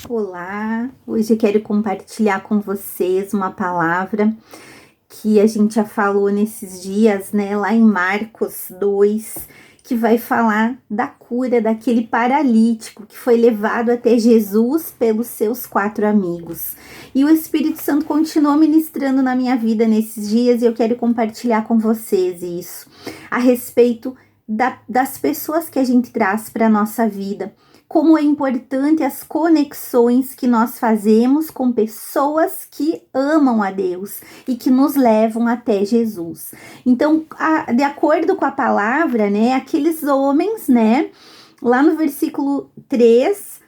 Olá, hoje eu quero compartilhar com vocês uma palavra que a gente já falou nesses dias, né, lá em Marcos 2, que vai falar da cura daquele paralítico que foi levado até Jesus pelos seus 4 amigos. E o Espírito Santo continuou ministrando na minha vida nesses dias e eu quero compartilhar com vocês isso, a respeito das pessoas que a gente traz para a nossa vida. Como é importante as conexões que nós fazemos com pessoas que amam a Deus e que nos levam até Jesus. Então, de acordo com a palavra, né, aqueles homens, né, lá no versículo 3,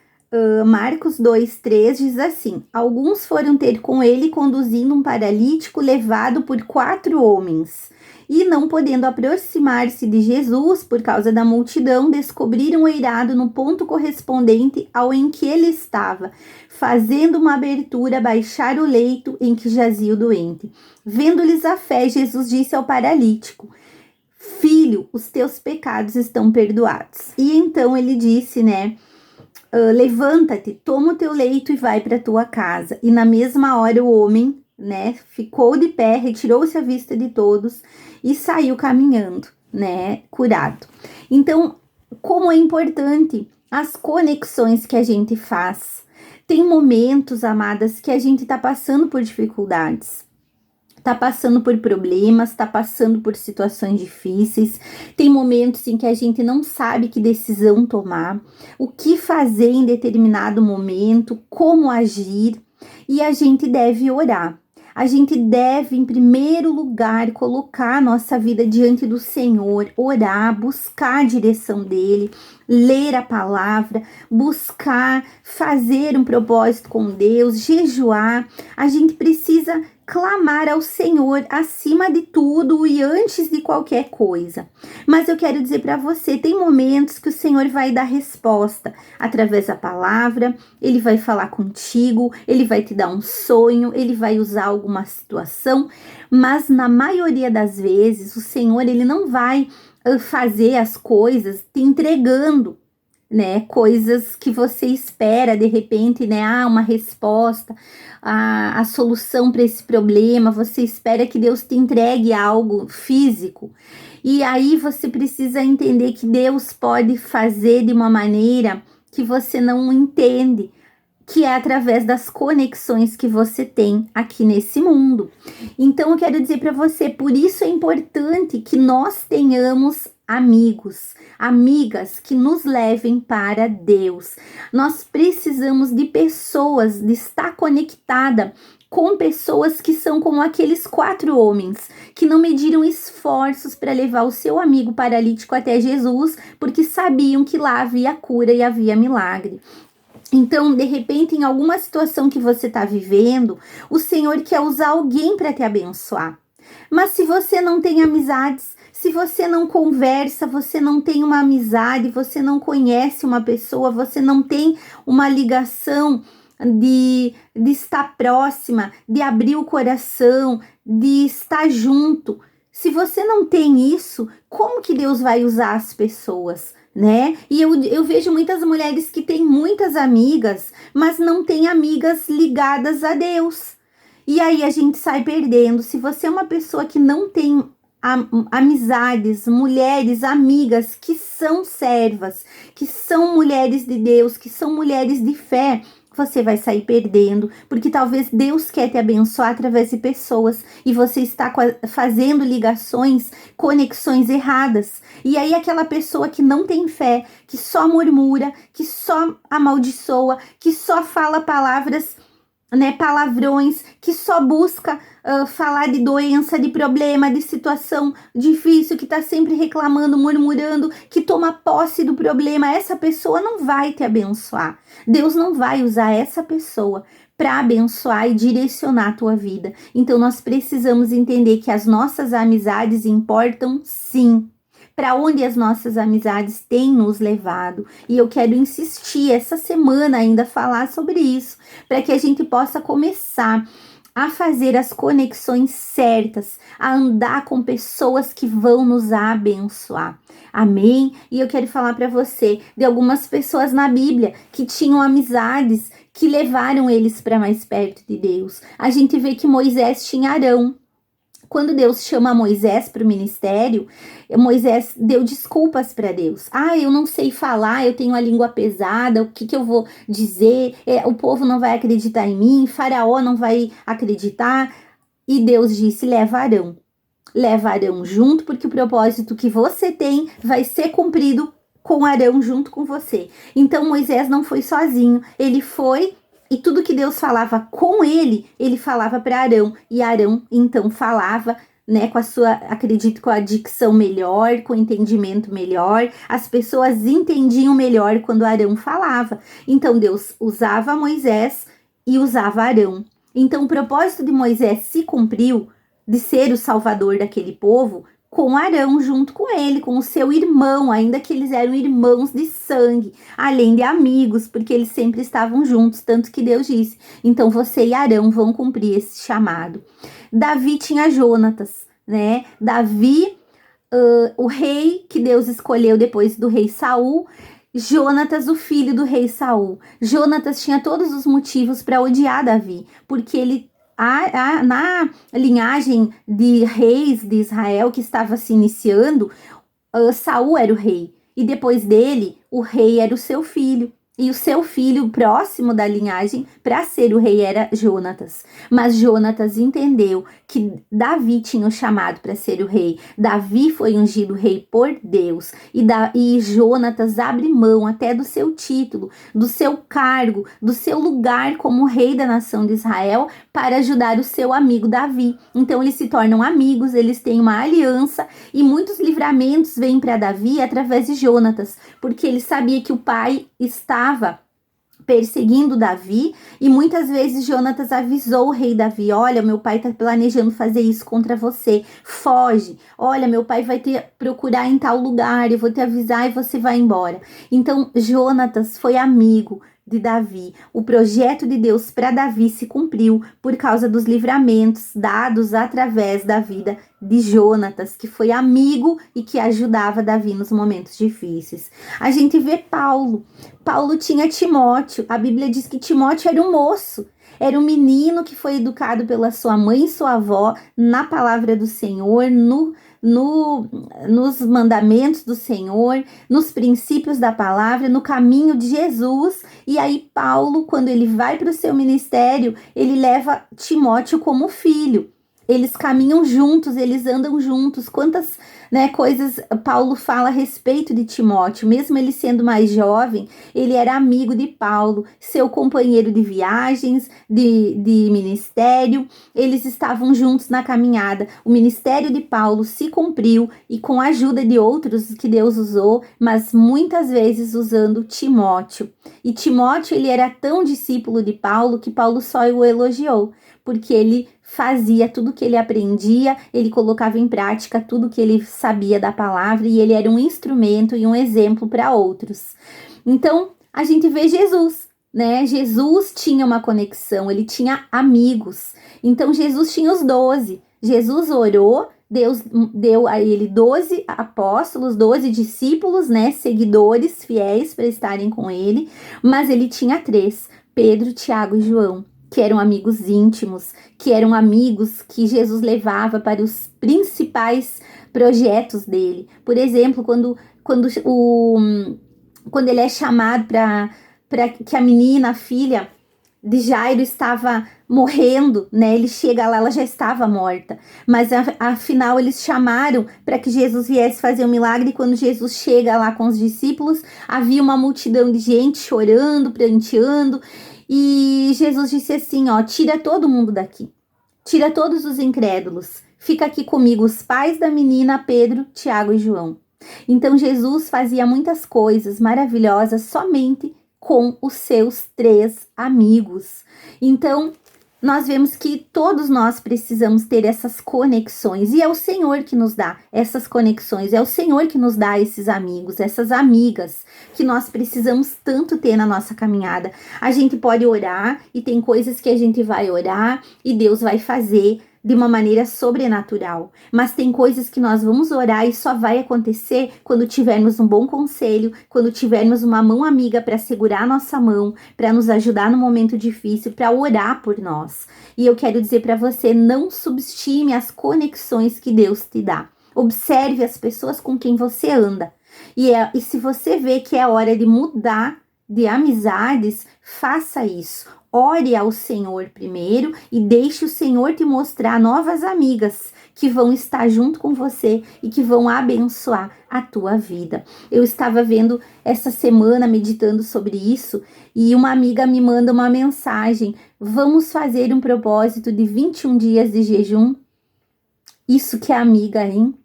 Marcos 2:3 diz assim: alguns foram ter com ele conduzindo um paralítico levado por 4 homens. E não podendo aproximar-se de Jesus por causa da multidão, descobriram o eirado no ponto correspondente ao em que ele estava, fazendo uma abertura, baixar o leito em que jazia o doente. Vendo-lhes a fé, Jesus disse ao paralítico: filho, os teus pecados estão perdoados. E então ele disse, né, levanta-te, toma o teu leito e vai para tua casa. E na mesma hora o homem, né, ficou de pé, retirou-se à vista de todos e saiu caminhando, né, curado. Então, como é importante as conexões que a gente faz. Tem momentos, amadas, que a gente tá passando por dificuldades, tá passando por problemas, tá passando por situações difíceis. Tem momentos em que a gente não sabe que decisão tomar, o que fazer em determinado momento, como agir, e a gente deve orar. A gente deve, em primeiro lugar, colocar a nossa vida diante do Senhor, orar, buscar a direção dele, ler a palavra, buscar fazer um propósito com Deus, jejuar. A gente precisa clamar ao Senhor acima de tudo e antes de qualquer coisa. Mas eu quero dizer para você, tem momentos que o Senhor vai dar resposta através da palavra, ele vai falar contigo, ele vai te dar um sonho, ele vai usar alguma situação, mas na maioria das vezes o Senhor, ele não vai fazer as coisas te entregando, né, coisas que você espera, de repente, né, uma resposta, a solução para esse problema, você espera que Deus te entregue algo físico, e aí você precisa entender que Deus pode fazer de uma maneira que você não entende, que é através das conexões que você tem aqui nesse mundo. Então eu quero dizer para você, por isso é importante que nós tenhamos amigos, amigas que nos levem para Deus. Nós precisamos de pessoas, de estar conectada com pessoas que são como aqueles 4 homens, que não mediram esforços para levar o seu amigo paralítico até Jesus, porque sabiam que lá havia cura e havia milagre. Então, de repente, em alguma situação que você está vivendo, o Senhor quer usar alguém para te abençoar. Mas se você não tem amizades, se você não conversa, você não tem uma amizade, você não conhece uma pessoa, você não tem uma ligação de estar próxima, de abrir o coração, de estar junto. Se você não tem isso, como que Deus vai usar as pessoas, né? E eu vejo muitas mulheres que têm muitas amigas, mas não têm amigas ligadas a Deus. E aí a gente sai perdendo. Se você é uma pessoa que não tem amizades, mulheres, amigas que são servas, que são mulheres de Deus, que são mulheres de fé, você vai sair perdendo, porque talvez Deus quer te abençoar através de pessoas e você está fazendo ligações, conexões erradas. E aí aquela pessoa que não tem fé, que só murmura, que só amaldiçoa, que só fala palavras, né, palavrões, que só busca falar de doença, de problema, de situação difícil, que tá sempre reclamando, murmurando, que toma posse do problema, essa pessoa não vai te abençoar. Deus não vai usar essa pessoa para abençoar e direcionar a tua vida. Então nós precisamos entender que as nossas amizades importam sim. Para onde as nossas amizades têm nos levado. E eu quero insistir essa semana ainda falar sobre isso, para que a gente possa começar a fazer as conexões certas, a andar com pessoas que vão nos abençoar. Amém? E eu quero falar para você de algumas pessoas na Bíblia que tinham amizades que levaram eles para mais perto de Deus. A gente vê que Moisés tinha Arão. Quando Deus chama Moisés para o ministério, Moisés deu desculpas para Deus. Eu não sei falar, eu tenho a língua pesada, o que eu vou dizer? O povo não vai acreditar em mim, Faraó não vai acreditar. E Deus disse, leva Arão. Leva Arão junto, porque o propósito que você tem vai ser cumprido com Arão junto com você. Então Moisés não foi sozinho, ele foi. E tudo que Deus falava com ele falava para Arão. E Arão, então, falava, né, com a sua, acredito, com a dicção melhor, com o entendimento melhor. As pessoas entendiam melhor quando Arão falava. Então, Deus usava Moisés e usava Arão. Então, o propósito de Moisés se cumpriu, de ser o salvador daquele povo, com Arão junto com ele, com o seu irmão, ainda que eles eram irmãos de sangue, além de amigos, porque eles sempre estavam juntos, tanto que Deus disse, então você e Arão vão cumprir esse chamado. Davi tinha Jonatas, né? Davi, o rei que Deus escolheu depois do rei Saul, Jonatas, o filho do rei Saul. Jonatas tinha todos os motivos para odiar Davi, porque ele na linhagem de reis de Israel que estava se iniciando, Saul era o rei. E depois dele, o rei era o seu filho. E o seu filho próximo da linhagem para ser o rei era Jonatas. Mas Jonatas entendeu que Davi tinha o chamado para ser o rei. Davi foi ungido rei por Deus. E Jonatas abre mão até do seu título, do seu cargo, do seu lugar como rei da nação de Israel para ajudar o seu amigo Davi. Então eles se tornam amigos, eles têm uma aliança e muitos livramentos vêm para Davi através de Jonatas, porque ele sabia que o pai estava perseguindo Davi e muitas vezes Jonatas avisou o rei Davi, olha, meu pai está planejando fazer isso contra você, foge, olha, meu pai vai te procurar em tal lugar, eu vou te avisar e você vai embora. Então Jonatas foi amigo de Davi. O projeto de Deus para Davi se cumpriu por causa dos livramentos dados através da vida de Jonatas, que foi amigo e que ajudava Davi nos momentos difíceis. A gente vê Paulo. Paulo tinha Timóteo. A Bíblia diz que Timóteo era um moço. Era um menino que foi educado pela sua mãe e sua avó na palavra do Senhor, nos mandamentos do Senhor, nos princípios da palavra, no caminho de Jesus. E aí Paulo, quando ele vai para o seu ministério, ele leva Timóteo como filho. Eles caminham juntos, eles andam juntos. Quantas coisas Paulo fala a respeito de Timóteo. Mesmo ele sendo mais jovem, ele era amigo de Paulo, seu companheiro de viagens, de ministério. Eles estavam juntos na caminhada. O ministério de Paulo se cumpriu e com a ajuda de outros que Deus usou, mas muitas vezes usando Timóteo. E Timóteo, ele era tão discípulo de Paulo que Paulo só o elogiou, porque ele fazia tudo que ele aprendia, ele colocava em prática tudo que ele sabia da palavra e ele era um instrumento e um exemplo para outros. Então, a gente vê Jesus, né? Jesus tinha uma conexão, ele tinha amigos. Então, Jesus tinha os 12. Jesus orou, Deus deu a ele 12 apóstolos, 12 discípulos, né? Seguidores fiéis para estarem com ele, mas ele tinha 3, Pedro, Tiago e João, que eram amigos íntimos, que eram amigos que Jesus levava para os principais projetos dele. Por exemplo, quando ele é chamado para que a menina, a filha de Jairo, estava morrendo, né? Ele chega lá, ela já estava morta. Mas afinal eles chamaram para que Jesus viesse fazer um milagre. E quando Jesus chega lá com os discípulos, havia uma multidão de gente chorando, pranteando. E Jesus disse assim, tira todo mundo daqui. Tira todos os incrédulos. Fica aqui comigo os pais da menina, Pedro, Tiago e João. Então Jesus fazia muitas coisas maravilhosas somente com os seus 3 amigos. Então nós vemos que todos nós precisamos ter essas conexões, e é o Senhor que nos dá essas conexões, é o Senhor que nos dá esses amigos, essas amigas que nós precisamos tanto ter na nossa caminhada. A gente pode orar e tem coisas que a gente vai orar e Deus vai fazer de uma maneira sobrenatural, mas tem coisas que nós vamos orar e só vai acontecer quando tivermos um bom conselho, quando tivermos uma mão amiga para segurar a nossa mão, para nos ajudar no momento difícil, para orar por nós. E eu quero dizer para você, não subestime as conexões que Deus te dá. Observe as pessoas com quem você anda. E se você vê que é hora de mudar de amizades, faça isso. Ore ao Senhor primeiro e deixe o Senhor te mostrar novas amigas que vão estar junto com você e que vão abençoar a tua vida. Eu estava vendo essa semana, meditando sobre isso, e uma amiga me manda uma mensagem: vamos fazer um propósito de 21 dias de jejum? Isso que é amiga, hein?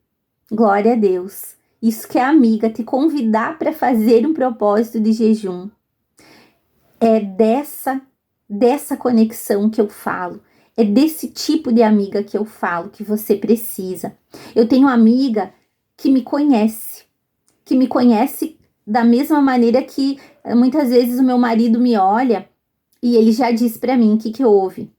Glória a Deus. Isso que é amiga, te convidar para fazer um propósito de jejum. É dessa conexão que eu falo, é desse tipo de amiga que eu falo que você precisa. Eu tenho uma amiga que me conhece da mesma maneira que muitas vezes o meu marido me olha e ele já diz para mim: o que houve?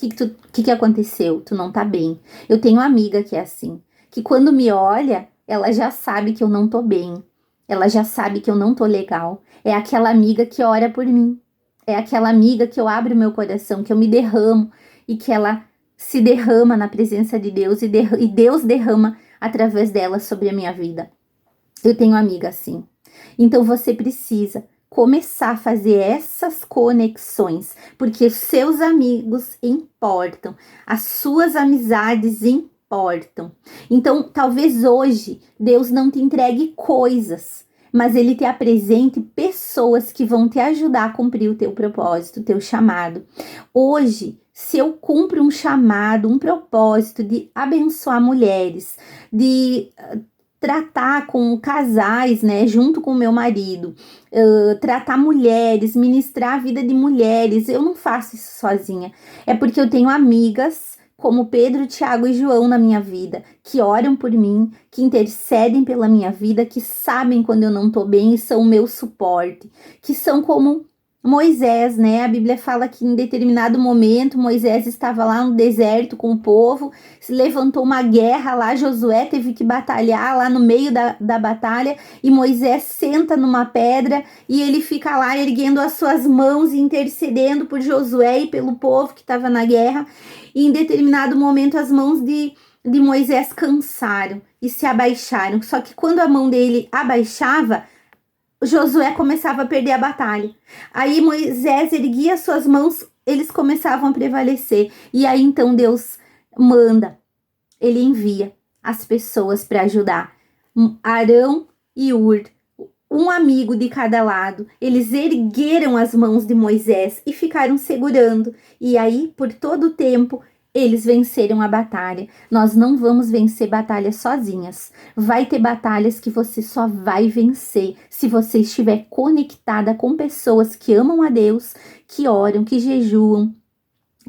O que aconteceu? Tu não tá bem. Eu tenho uma amiga que é assim, que quando me olha, ela já sabe que eu não tô bem, ela já sabe que eu não tô legal. É aquela amiga que ora por mim. É aquela amiga que eu abro meu coração, que eu me derramo e que ela se derrama na presença de Deus e Deus derrama através dela sobre a minha vida. Eu tenho amiga assim. Então você precisa começar a fazer essas conexões, porque os seus amigos importam, as suas amizades importam. Então talvez hoje Deus não te entregue coisas, mas Ele te apresente pessoas que vão te ajudar a cumprir o teu propósito, o teu chamado. Hoje, se eu cumpro um chamado, um propósito de abençoar mulheres, de tratar com casais, né, junto com o meu marido, tratar mulheres, ministrar a vida de mulheres, eu não faço isso sozinha. É porque eu tenho amigas como Pedro, Tiago e João na minha vida, que oram por mim, que intercedem pela minha vida, que sabem quando eu não tô bem e são o meu suporte, que são como Moisés, né? A Bíblia fala que em determinado momento Moisés estava lá no deserto com o povo, se levantou uma guerra lá, Josué teve que batalhar lá no meio da batalha e Moisés senta numa pedra e ele fica lá erguendo as suas mãos e intercedendo por Josué e pelo povo que estava na guerra. E em determinado momento as mãos de Moisés cansaram e se abaixaram. Só que quando a mão dele abaixava, Josué começava a perder a batalha. Aí Moisés erguia suas mãos, eles começavam a prevalecer. E aí então Deus manda, ele envia as pessoas para ajudar. Arão e Hur, um amigo de cada lado, eles ergueram as mãos de Moisés e ficaram segurando. E aí, por todo o tempo, eles venceram a batalha. Nós não vamos vencer batalhas sozinhas. Vai ter batalhas que você só vai vencer se você estiver conectada com pessoas que amam a Deus, que oram, que jejuam,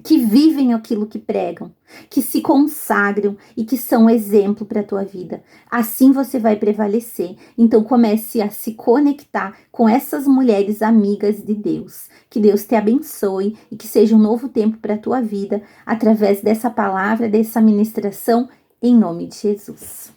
que vivem aquilo que pregam, que se consagram e que são exemplo para a tua vida. Assim você vai prevalecer. Então comece a se conectar com essas mulheres amigas de Deus. Que Deus te abençoe e que seja um novo tempo para a tua vida através dessa palavra, dessa ministração, em nome de Jesus.